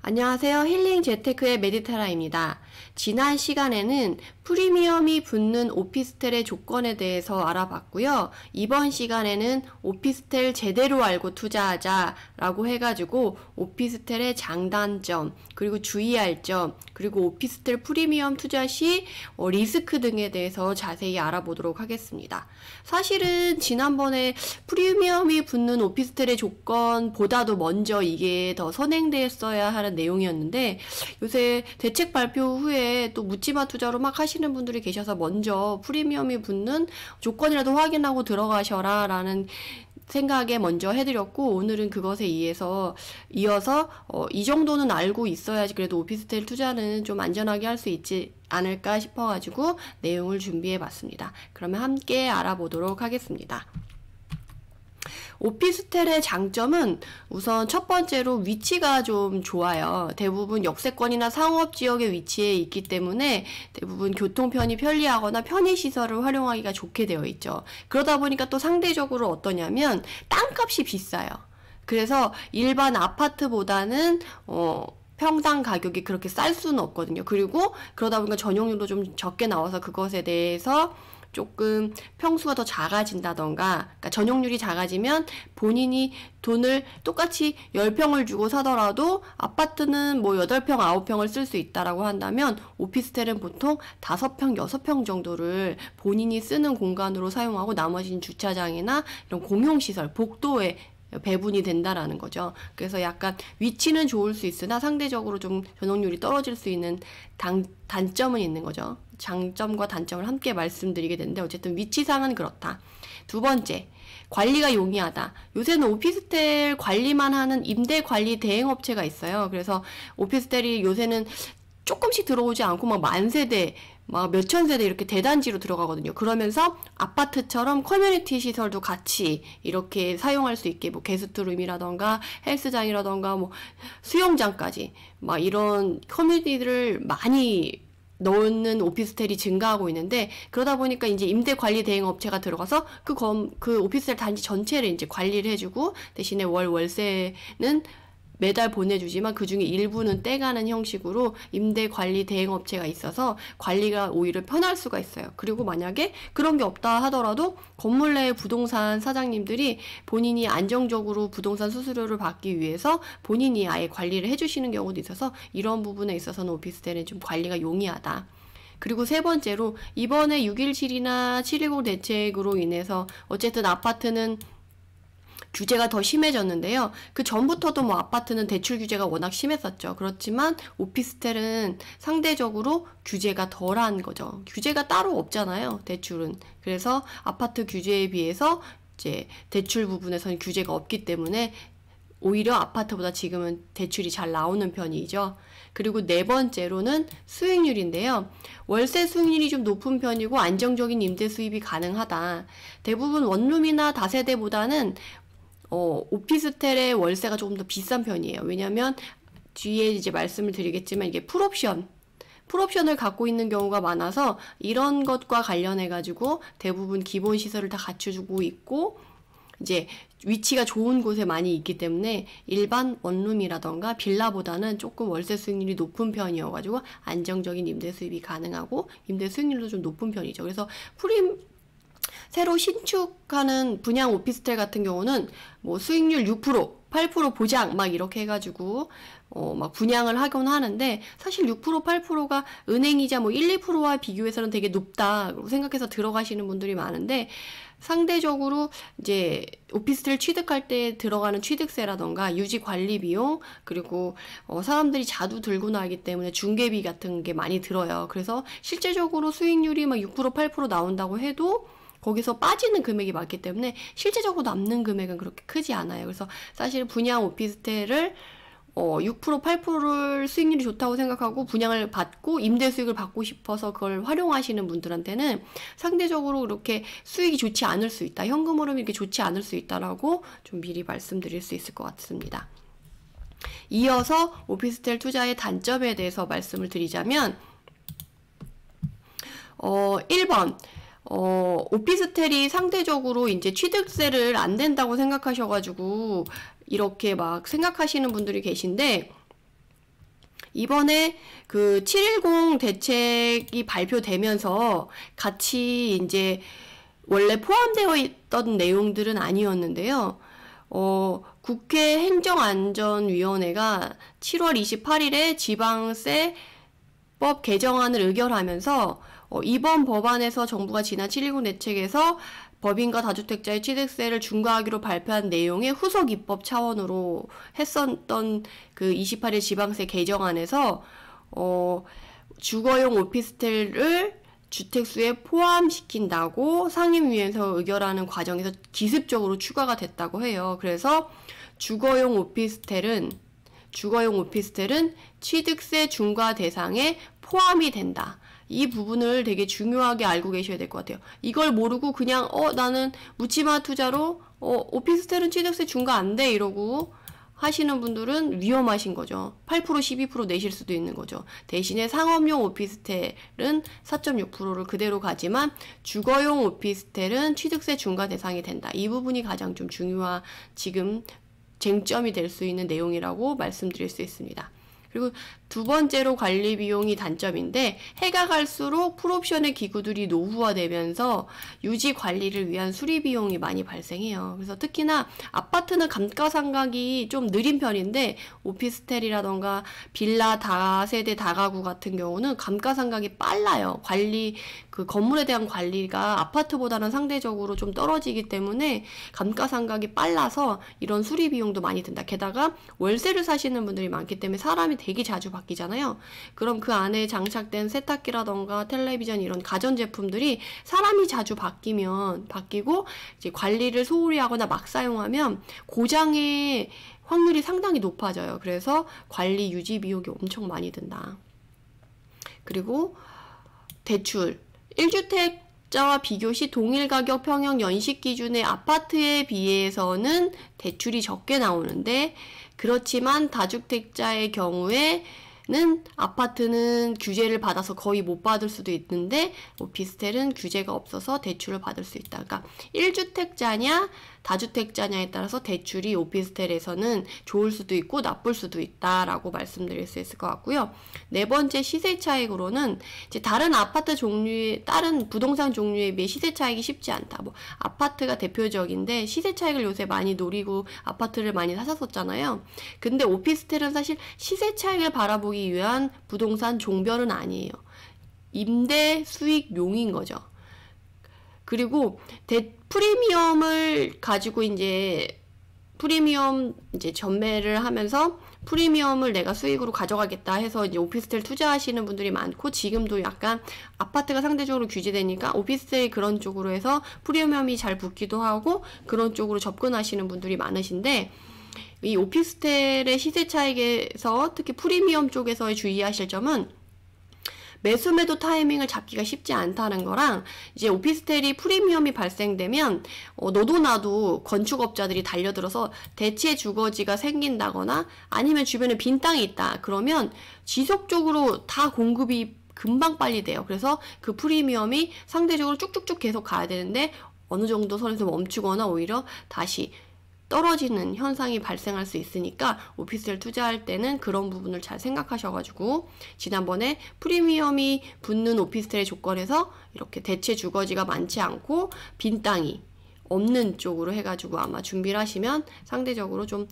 안녕하세요. 힐링 재테크의 메디타라입니다. 지난 시간에는 프리미엄이 붙는 오피스텔의 조건에 대해서 알아봤고요. 이번 시간에는 오피스텔 제대로 알고 투자하자라고 해가지고 오피스텔의 장단점, 그리고 주의할 점, 그리고 오피스텔 프리미엄 투자 시 리스크 등에 대해서 자세히 알아보도록 하겠습니다. 사실은 지난번에 프리미엄이 붙는 오피스텔의 조건보다도 먼저 이게 더 선행됐어야 하는 내용이었는데, 요새 대책 발표 후에 또 묻지마 투자로 막 하시는 분들이 계셔서 먼저 프리미엄이 붙는 조건이라도 확인하고 들어가셔라 라는 생각에 먼저 해드렸고, 오늘은 그것에 이어서 이 정도는 알고 있어야지 그래도 오피스텔 투자는 좀 안전하게 할 수 있지 않을까 싶어가지고 내용을 준비해봤습니다. 그러면 함께 알아보도록 하겠습니다. 오피스텔의 장점은 우선 첫 번째로 위치가 좀 좋아요. 대부분 역세권이나 상업지역에 위치해 있기 때문에 대부분 교통편이 편리하거나 편의시설을 활용하기가 좋게 되어 있죠. 그러다 보니까 또 상대적으로 어떠냐면 땅값이 비싸요. 그래서 일반 아파트보다는 평당 가격이 그렇게 쌀 수는 없거든요. 그리고 그러다 보니까 전용률도 좀 적게 나와서 그것에 대해서 조금 평수가 더 작아진다던가, 그러니까 전용률이 작아지면 본인이 돈을 똑같이 10평을 주고 사더라도 아파트는 뭐 8평, 9평을 쓸 수 있다라고 한다면 오피스텔은 보통 5평, 6평 정도를 본인이 쓰는 공간으로 사용하고 나머지는 주차장이나 이런 공용시설, 복도에 배분이 된다라는 거죠. 그래서 약간 위치는 좋을 수 있으나 상대적으로 좀 전용률이 떨어질 수 있는 단점은 있는 거죠. 장점과 단점을 함께 말씀드리게 되는데 어쨌든 위치상은 그렇다. 두 번째, 관리가 용이하다. 요새는 오피스텔 관리만 하는 임대관리 대행업체가 있어요. 그래서 오피스텔이 요새는 조금씩 들어오지 않고 막 만세대, 막 몇천 세대 이렇게 대단지로 들어가거든요. 그러면서 아파트처럼 커뮤니티 시설도 같이 이렇게 사용할 수 있게 뭐 게스트룸이라던가 헬스장이라던가 뭐 수영장까지 막 이런 커뮤니티를 많이 넣는 오피스텔이 증가하고 있는데, 그러다 보니까 이제 임대 관리 대행 업체가 들어가서 그 오피스텔 단지 전체를 이제 관리를 해주고 대신에 월세는 매달 보내주지만 그 중에 일부는 떼가는 형식으로 임대 관리 대행 업체가 있어서 관리가 오히려 편할 수가 있어요. 그리고 만약에 그런 게 없다 하더라도 건물 내 부동산 사장님들이 본인이 안정적으로 부동산 수수료를 받기 위해서 본인이 아예 관리를 해주시는 경우도 있어서 이런 부분에 있어서는 오피스텔은 좀 관리가 용이하다. 그리고 세 번째로 이번에 617이나 710 대책으로 인해서 어쨌든 아파트는 규제가 더 심해졌는데요. 그 전부터도 뭐 아파트는 대출 규제가 워낙 심했었죠. 그렇지만 오피스텔은 상대적으로 규제가 덜한 거죠. 규제가 따로 없잖아요, 대출은. 그래서 아파트 규제에 비해서 이제 대출 부분에서는 규제가 없기 때문에 오히려 아파트보다 지금은 대출이 잘 나오는 편이죠. 그리고 네 번째로는 수익률인데요. 월세 수익률이 좀 높은 편이고 안정적인 임대 수입이 가능하다. 대부분 원룸이나 다세대보다는 오피스텔의 월세가 조금 더 비싼 편이에요. 왜냐면 뒤에 이제 말씀을 드리겠지만 이게 풀옵션을 갖고 있는 경우가 많아서 이런 것과 관련해 가지고 대부분 기본 시설을 다 갖춰주고 있고 이제 위치가 좋은 곳에 많이 있기 때문에 일반 원룸이라던가 빌라보다는 조금 월세 수익률이 높은 편이어가지고 안정적인 임대 수입이 가능하고 임대 수익률도 좀 높은 편이죠. 그래서 새로 신축하는 분양 오피스텔 같은 경우는 뭐 수익률 6%, 8% 보장 막 이렇게 해가지고 막 분양을 하곤 하는데, 사실 6%, 8%가 은행이자 뭐 1, 2%와 비교해서는 되게 높다고 생각해서 들어가시는 분들이 많은데, 상대적으로 이제 오피스텔 취득할 때 들어가는 취득세라던가 유지 관리 비용, 그리고 사람들이 자주 들고 나기 때문에 중개비 같은 게 많이 들어요. 그래서 실제적으로 수익률이 막 6%, 8% 나온다고 해도 거기서 빠지는 금액이 많기 때문에 실제적으로 남는 금액은 그렇게 크지 않아요. 그래서 사실 분양 오피스텔을 6%, 8%를 수익률이 좋다고 생각하고 분양을 받고 임대 수익을 받고 싶어서 그걸 활용하시는 분들한테는 상대적으로 그렇게 수익이 좋지 않을 수 있다. 현금 흐름이 이렇게 좋지 않을 수 있다라고 좀 미리 말씀드릴 수 있을 것 같습니다. 이어서 오피스텔 투자의 단점에 대해서 말씀을 드리자면 1번 오피스텔이 상대적으로 이제 취득세를 안 된다고 생각하셔가지고 이렇게 막 생각하시는 분들이 계신데, 이번에 그 710 대책이 발표되면서 같이 이제 원래 포함되어 있던 내용들은 아니었는데요. 국회 행정안전위원회가 7월 28일에 지방세법 개정안을 의결하면서 이번 법안에서 정부가 지난 710 대책에서 법인과 다주택자의 취득세를 중과하기로 발표한 내용의 후속 입법 차원으로 했었던 그 28일 지방세 개정안에서 주거용 오피스텔을 주택수에 포함시킨다고 상임위에서 의결하는 과정에서 기습적으로 추가가 됐다고 해요. 그래서 주거용 오피스텔은 취득세 중과 대상에 포함이 된다. 이 부분을 되게 중요하게 알고 계셔야 될 것 같아요. 이걸 모르고 그냥 나는 묻지마 투자로 오피스텔은 취득세 중과 안 돼 이러고 하시는 분들은 위험하신 거죠. 8% 12% 내실 수도 있는 거죠. 대신에 상업용 오피스텔은 4.6%를 그대로 가지만 주거용 오피스텔은 취득세 중과 대상이 된다. 이 부분이 가장 좀 중요한 지금 쟁점이 될 수 있는 내용이라고 말씀드릴 수 있습니다. 그리고 두 번째로 관리 비용이 단점인데 해가 갈수록 풀옵션의 기구들이 노후화되면서 유지 관리를 위한 수리 비용이 많이 발생해요. 그래서 특히나 아파트는 감가상각이 좀 느린 편인데 오피스텔이라던가 빌라 다세대 다가구 같은 경우는 감가상각이 빨라요. 그 건물에 대한 관리가 아파트보다는 상대적으로 좀 떨어지기 때문에 감가상각이 빨라서 이런 수리 비용도 많이 든다. 게다가 월세를 사시는 분들이 많기 때문에 사람이 되게 자주 바뀌잖아요. 그럼 그 안에 장착된 세탁기라던가 텔레비전 이런 가전제품들이 사람이 자주 바뀌고 이제 관리를 소홀히 하거나 막 사용하면 고장의 확률이 상당히 높아져요. 그래서 관리 유지 비용이 엄청 많이 든다. 그리고 대출 1주택자와 비교시 동일 가격 평형 연식 기준의 아파트에 비해서는 대출이 적게 나오는데 그렇지만 다주택자의 경우에는 아파트는 규제를 받아서 거의 못 받을 수도 있는데 오피스텔은 규제가 없어서 대출을 받을 수 있다. 그러니까 1주택자냐 다주택자냐에 따라서 대출이 오피스텔에서는 좋을 수도 있고 나쁠 수도 있다라고 말씀드릴 수 있을 것 같고요. 네 번째 시세 차익으로는 이제 다른 부동산 종류에 비해 시세 차익이 쉽지 않다. 뭐 아파트가 대표적인데 시세 차익을 요새 많이 노리고 아파트를 많이 사셨었잖아요. 근데 오피스텔은 사실 시세 차익을 바라보기 위한 부동산 종별은 아니에요. 임대 수익용인 거죠. 그리고 프리미엄을 가지고 프리미엄 전매를 하면서 프리미엄을 내가 수익으로 가져가겠다 해서 이제 오피스텔 투자하시는 분들이 많고 지금도 약간 아파트가 상대적으로 규제되니까 오피스텔 그런 쪽으로 해서 프리미엄이 잘 붙기도 하고 그런 쪽으로 접근하시는 분들이 많으신데 이 오피스텔의 시세 차익에서 특히 프리미엄 쪽에서의 주의하실 점은 매수 매도 타이밍을 잡기가 쉽지 않다는 거랑 이제 오피스텔이 프리미엄이 발생되면 너도 나도 건축업자들이 달려들어서 대체 주거지가 생긴다거나 아니면 주변에 빈 땅이 있다 그러면 지속적으로 다 공급이 금방 빨리 돼요. 그래서 그 프리미엄이 상대적으로 쭉쭉쭉 계속 가야 되는데 어느 정도 선에서 멈추거나 오히려 다시 떨어지는 현상이 발생할 수 있으니까 오피스텔 투자할 때는 그런 부분을 잘 생각하셔가지고 지난번에 프리미엄이 붙는 오피스텔의 조건에서 이렇게 대체 주거지가 많지 않고 빈 땅이 없는 쪽으로 해가지고 아마 준비를 하시면 상대적으로 좀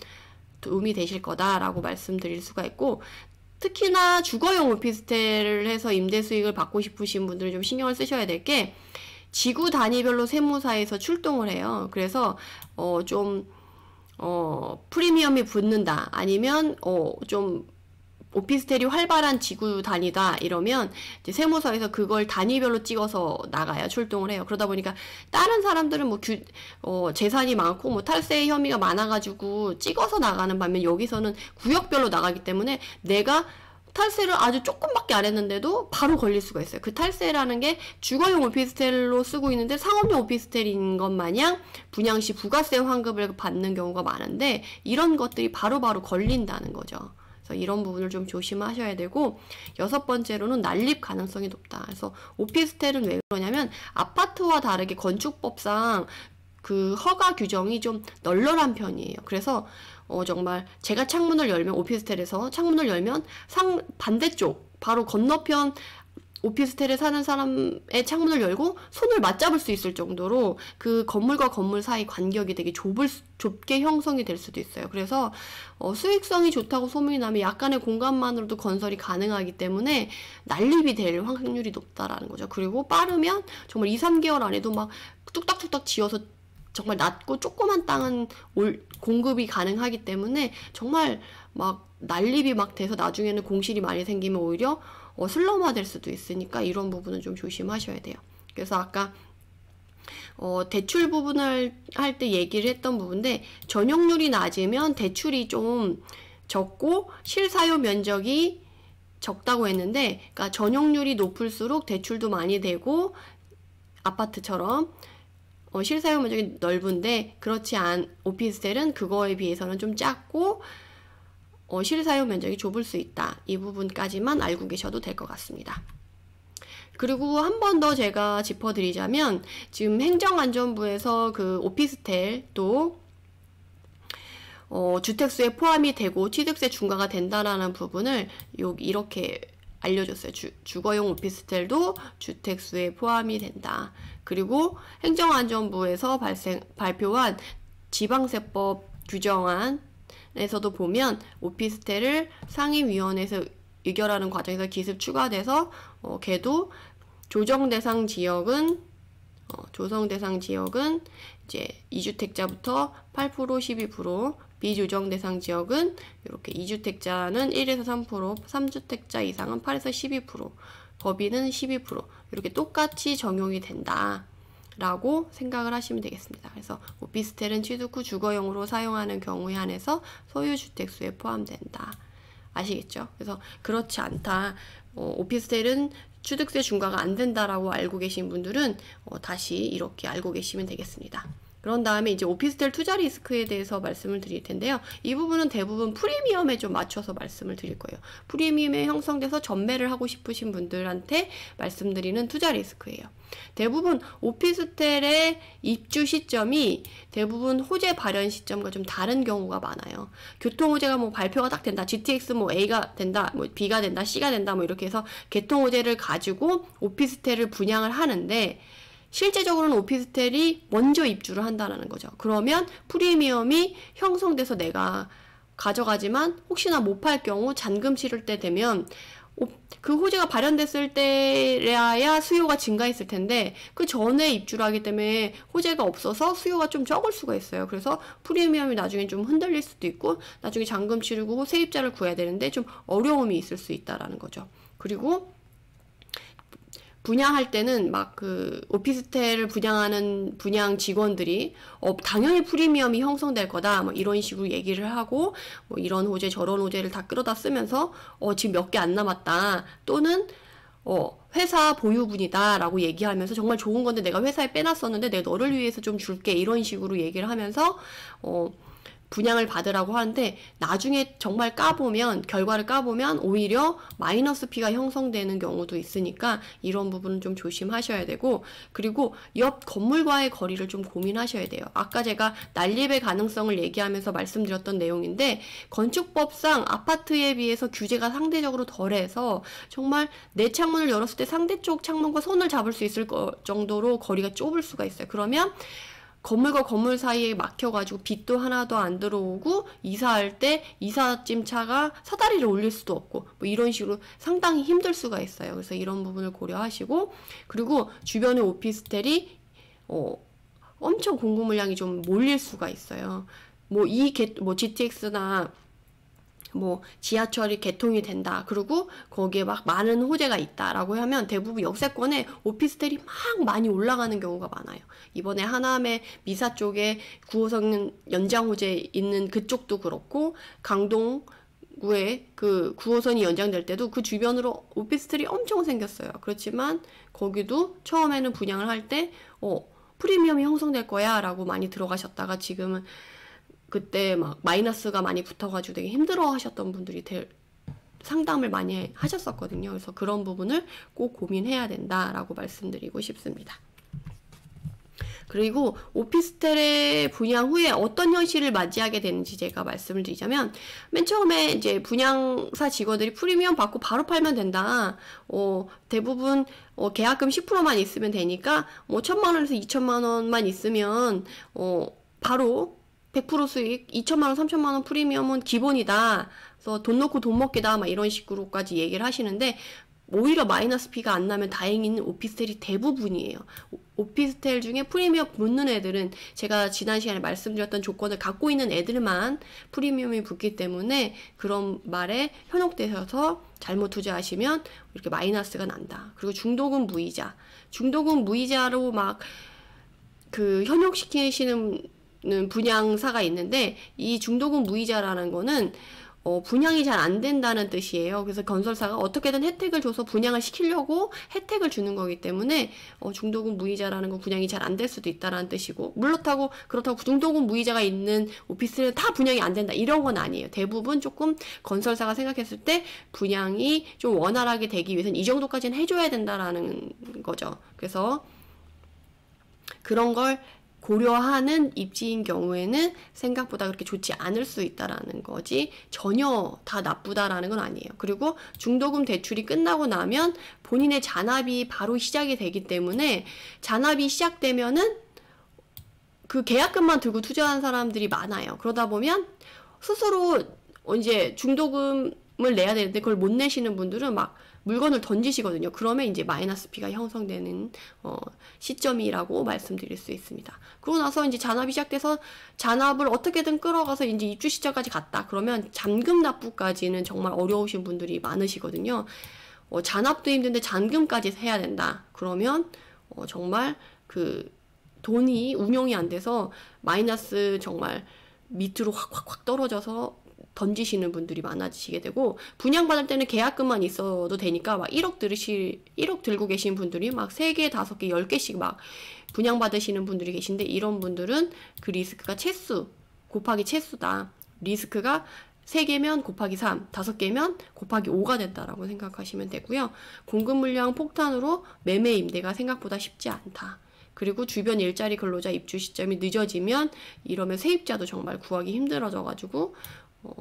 도움이 되실 거다라고 말씀드릴 수가 있고 특히나 주거용 오피스텔을 해서 임대 수익을 받고 싶으신 분들은 좀 신경을 쓰셔야 될 게 지구 단위별로 세무사에서 출동을 해요. 그래서 프리미엄이 붙는다 아니면 좀 오피스텔이 활발한 지구 단위다 이러면 이제 세무서에서 그걸 단위별로 찍어서 나가요. 출동을 해요. 그러다 보니까 다른 사람들은 뭐 재산이 많고 뭐 탈세 혐의가 많아가지고 찍어서 나가는 반면 여기서는 구역별로 나가기 때문에 내가 탈세를 아주 조금밖에 안 했는데도 바로 걸릴 수가 있어요. 그 탈세라는 게 주거용 오피스텔로 쓰고 있는데 상업용 오피스텔인 것 마냥 분양시 부가세 환급을 받는 경우가 많은데 이런 것들이 바로바로 걸린다는 거죠. 그래서 이런 부분을 좀 조심하셔야 되고 여섯 번째로는 난립 가능성이 높다. 그래서 오피스텔은 왜 그러냐면 아파트와 다르게 건축법상 그 허가 규정이 좀 널널한 편이에요. 그래서 정말 제가 창문을 열면, 오피스텔에서 창문을 열면 반대쪽 바로 건너편 오피스텔에 사는 사람의 창문을 열고 손을 맞잡을 수 있을 정도로 그 건물과 건물 사이 간격이 되게 좁게 형성이 될 수도 있어요. 그래서 수익성이 좋다고 소문이 나면 약간의 공간만으로도 건설이 가능하기 때문에 난립이 될 확률이 높다라는 거죠. 그리고 빠르면 정말 2, 3개월 안에도 막 뚝딱뚝딱 지어서 정말 낮고 조그만 땅은 공급이 가능하기 때문에 정말 막 난립이 막 돼서 나중에는 공실이 많이 생기면 오히려 슬럼화 될 수도 있으니까 이런 부분은 좀 조심하셔야 돼요. 그래서 아까 대출 부분을 할 때 얘기를 했던 부분인데, 전용률이 낮으면 대출이 좀 적고 실사유 면적이 적다고 했는데, 그러니까 전용률이 높을수록 대출도 많이 되고 아파트처럼 실사유 면적이 넓은데, 그렇지 않은 오피스텔은 그거에 비해서는 좀 작고 실사유 면적이 좁을 수 있다. 이 부분까지만 알고 계셔도 될 것 같습니다. 그리고 한 번 더 제가 짚어드리자면, 지금 행정안전부에서 그 오피스텔도 주택수에 포함이 되고 취득세 중과가 된다라는 부분을 이렇게 알려줬어요. 주거용 오피스텔도 주택수에 포함이 된다. 그리고 행정안전부에서 발표한 지방세법 규정안 에서도 보면 오피스텔을 상임위원회에서 의결하는 과정에서 기습 추가돼서 걔도 조정 대상 지역은 이제 2주택자부터 8%, 12%, 비조정 대상 지역은 이렇게 2주택자는 1에서 3%, 3주택자 이상은 8에서 12%, 법인은 12% 이렇게 똑같이 적용이 된다. 라고 생각을 하시면 되겠습니다. 그래서 오피스텔은 취득 후 주거용으로 사용하는 경우에 한해서 소유주택수에 포함된다. 아시겠죠? 그래서 그렇지 않다. 오피스텔은 취득세 중과가 안 된다라고 알고 계신 분들은 다시 이렇게 알고 계시면 되겠습니다. 그런 다음에 이제 오피스텔 투자 리스크에 대해서 말씀을 드릴 텐데요. 이 부분은 대부분 프리미엄에 좀 맞춰서 말씀을 드릴 거예요. 프리미엄에 형성돼서 전매를 하고 싶으신 분들한테 말씀드리는 투자 리스크예요. 대부분 오피스텔의 입주 시점이 대부분 호재 발현 시점과 좀 다른 경우가 많아요. 교통 호재가 뭐 발표가 딱 된다. GTX 뭐 A가 된다, 뭐 B가 된다, C가 된다, 뭐 이렇게 해서 개통 호재를 가지고 오피스텔을 분양을 하는데, 실제적으로는 오피스텔이 먼저 입주를 한다는 거죠. 그러면 프리미엄이 형성돼서 내가 가져가지만 혹시나 못 팔 경우 잔금 치를 때 되면 그 호재가 발현됐을 때야 수요가 증가했을 텐데, 그 전에 입주를 하기 때문에 호재가 없어서 수요가 좀 적을 수가 있어요. 그래서 프리미엄이 나중에 좀 흔들릴 수도 있고, 나중에 잔금 치르고 세입자를 구해야 되는데 좀 어려움이 있을 수 있다라는 거죠. 그리고 분양할 때는 막 그 오피스텔을 분양하는 분양 직원들이 당연히 프리미엄이 형성될 거다 뭐 이런 식으로 얘기를 하고, 뭐 이런 호재 저런 호재를 다 끌어다 쓰면서 지금 몇 개 안 남았다, 또는 회사 보유분이다 라고 얘기하면서 정말 좋은 건데 내가 회사에 빼놨었는데 내가 너를 위해서 좀 줄게, 이런 식으로 얘기를 하면서 분양을 받으라고 하는데, 나중에 정말 결과를 까보면 오히려 마이너스 피가 형성되는 경우도 있으니까 이런 부분은 좀 조심하셔야 되고, 그리고 옆 건물과의 거리를 좀 고민하셔야 돼요. 아까 제가 난립의 가능성을 얘기하면서 말씀드렸던 내용인데, 건축법상 아파트에 비해서 규제가 상대적으로 덜해서 정말 내 창문을 열었을 때 상대쪽 창문과 손을 잡을 수 있을 정도로 거리가 좁을 수가 있어요. 그러면 건물과 건물 사이에 막혀가지고 빛도 하나도 안 들어오고, 이사할 때 이삿짐 차가 사다리를 올릴 수도 없고 뭐 이런 식으로 상당히 힘들 수가 있어요. 그래서 이런 부분을 고려하시고, 그리고 주변에 오피스텔이 엄청 공급 물량이 좀 몰릴 수가 있어요. 뭐 GTX나 뭐 지하철이 개통이 된다, 그리고 거기에 막 많은 호재가 있다라고 하면 대부분 역세권에 오피스텔이 막 많이 올라가는 경우가 많아요. 이번에 하남의 미사 쪽에 9호선 연장 호재 있는 그쪽도 그렇고, 강동구에 그 9호선이 연장될 때도 그 주변으로 오피스텔이 엄청 생겼어요. 그렇지만 거기도 처음에는 분양을 할 때 프리미엄이 형성될 거야 라고 많이 들어가셨다가 지금은 그때 막 마이너스가 많이 붙어가지고 되게 힘들어 하셨던 분들이 상담을 많이 하셨었거든요. 그래서 그런 부분을 꼭 고민해야 된다라고 말씀드리고 싶습니다. 그리고 오피스텔의 분양 후에 어떤 현실을 맞이하게 되는지 제가 말씀을 드리자면, 맨 처음에 이제 분양사 직원들이 프리미엄 받고 바로 팔면 된다. 대부분 계약금 10%만 있으면 되니까 1,000만 원에서 2,000만 원만 있으면 바로 100% 수익, 2,000만 원, 3,000만 원 프리미엄은 기본이다. 그래서 돈 넣고 돈 먹기다. 막 이런 식으로까지 얘기를 하시는데, 오히려 마이너스 피가 안 나면 다행인 오피스텔이 대부분이에요. 오피스텔 중에 프리미엄 붙는 애들은 제가 지난 시간에 말씀드렸던 조건을 갖고 있는 애들만 프리미엄이 붙기 때문에 그런 말에 현혹되셔서 잘못 투자하시면 이렇게 마이너스가 난다. 그리고 중도금 무이자로 막 그 현혹시키시는 분양사가 있는데, 이 중도금 무이자라는 거는 분양이 잘 안 된다는 뜻이에요. 그래서 건설사가 어떻게든 혜택을 줘서 분양을 시키려고 혜택을 주는 거기 때문에 중도금 무이자라는 건 분양이 잘 안 될 수도 있다라는 뜻이고, 그렇다고 중도금 무이자가 있는 오피스텔은 다 분양이 안 된다 이런 건 아니에요. 대부분 조금 건설사가 생각했을 때 분양이 좀 원활하게 되기 위해서는 이 정도까지는 해줘야 된다라는 거죠. 그래서 그런 걸 고려하는 입지인 경우에는 생각보다 그렇게 좋지 않을 수 있다라는 거지, 전혀 다 나쁘다라는 건 아니에요. 그리고 중도금 대출이 끝나고 나면 본인의 잔압이 바로 시작이 되기 때문에, 잔압이 시작되면은 그 계약금만 들고 투자한 사람들이 많아요. 그러다 보면 스스로 이제 중도금을 내야 되는데 그걸 못 내시는 분들은 막 물건을 던지시거든요. 그러면 이제 마이너스 피가 형성되는 시점이라고 말씀드릴 수 있습니다. 그러고 나서 이제 잔압이 시작돼서 잔압을 어떻게든 끌어가서 이제 입주 시점까지 갔다. 그러면 잔금 납부까지는 정말 어려우신 분들이 많으시거든요. 잔압도 힘든데 잔금까지 해야 된다. 그러면 정말 그 돈이 운용이 안 돼서 마이너스 정말 밑으로 확 떨어져서 던지시는 분들이 많아지시게 되고, 분양받을 때는 계약금만 있어도 되니까 막 1억 들고 계신 분들이 막 3개, 5개, 10개씩 막 분양받으시는 분들이 계신데, 이런 분들은 그 리스크가 채수 곱하기 채수다. 리스크가 3개면 곱하기 3, 5개면 곱하기 5가 된다라고 생각하시면 되고요. 공급 물량 폭탄으로 매매 임대가 생각보다 쉽지 않다. 그리고 주변 일자리 근로자 입주 시점이 늦어지면 이러면 세입자도 정말 구하기 힘들어져가지고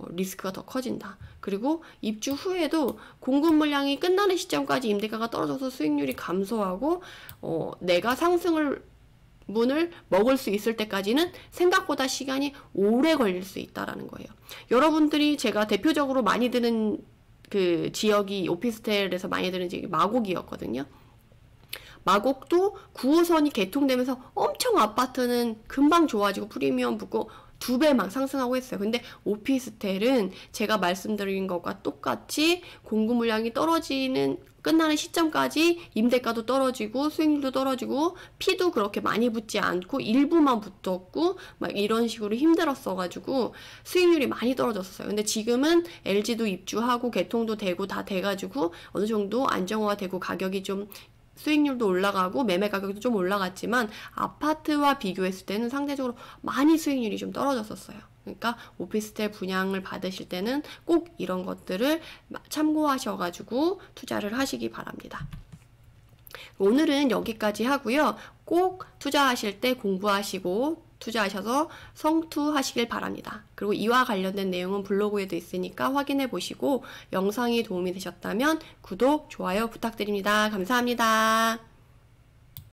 리스크가 더 커진다. 그리고 입주 후에도 공급 물량이 끝나는 시점까지 임대가가 떨어져서 수익률이 감소하고 내가 문을 먹을 수 있을 때까지는 생각보다 시간이 오래 걸릴 수 있다라는 거예요. 여러분들이 제가 대표적으로 많이 드는 그 지역이, 오피스텔에서 많이 드는 지역이 마곡이었거든요. 마곡도 9호선이 개통되면서 엄청 아파트는 금방 좋아지고 프리미엄 붙고 2배 막 상승하고 했어요. 근데 오피스텔은 제가 말씀드린 것과 똑같이 공급 물량이 끝나는 시점까지 임대가도 떨어지고 수익률도 떨어지고 피도 그렇게 많이 붙지 않고 일부만 붙었고 막 이런 식으로 힘들었어가지고 수익률이 많이 떨어졌어요. 근데 지금은 LG도 입주하고 개통도 되고 다 돼가지고 어느 정도 안정화가 되고 가격이 좀 수익률도 올라가고 매매 가격도 좀 올라갔지만 아파트와 비교했을 때는 상대적으로 많이 수익률이 좀 떨어졌었어요. 그러니까 오피스텔 분양을 받으실 때는 꼭 이런 것들을 참고하셔가지고 투자를 하시기 바랍니다. 오늘은 여기까지 하고요. 꼭 투자하실 때 공부하시고 투자하셔서 성투하시길 바랍니다. 그리고 이와 관련된 내용은 블로그에도 있으니까 확인해 보시고, 영상이 도움이 되셨다면 구독, 좋아요 부탁드립니다. 감사합니다.